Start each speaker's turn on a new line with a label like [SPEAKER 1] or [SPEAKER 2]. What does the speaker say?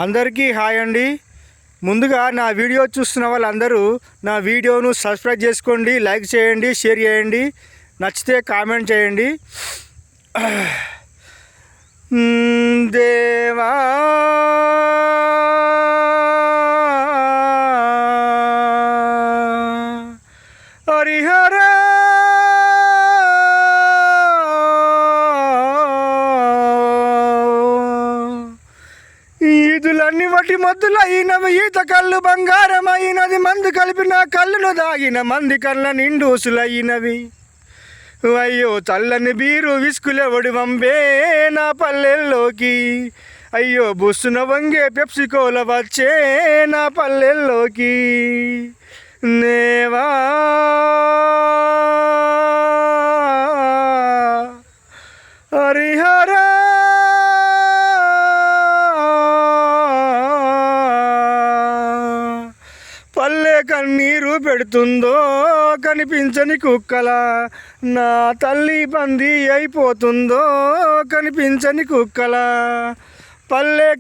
[SPEAKER 1] అందరికీ హాయ్ అండి. ముందుగా నా వీడియో చూస్తున్న వాళ్ళందరూ నా వీడియోను సబ్స్క్రైబ్ చేసుకోండి, లైక్ చేయండి, షేర్ చేయండి, నచ్చితే కామెంట్ చేయండి. దేవా హరిహర ఈదులన్నీ వటి మద్దులైనవి, ఈత కళ్ళు బంగారమైనది, మందు కలిపిన కళ్ళును దాగిన మంది కళ్ళ నిండూసులైనవి. అయ్యో చల్లని బీరు విసుకులెవడు వంబే నా పల్లెల్లోకి, అయ్యో బుస్సున వంగే పెప్సికోల వచ్చే నా పల్లెల్లోకి. నేవా హరిహర పల్లె కన్నీరు పెడుతుందో కనిపించని కుక్కల, నా తల్లి బందీ అయిపోతుందో కనిపించని కుక్కల. పల్లె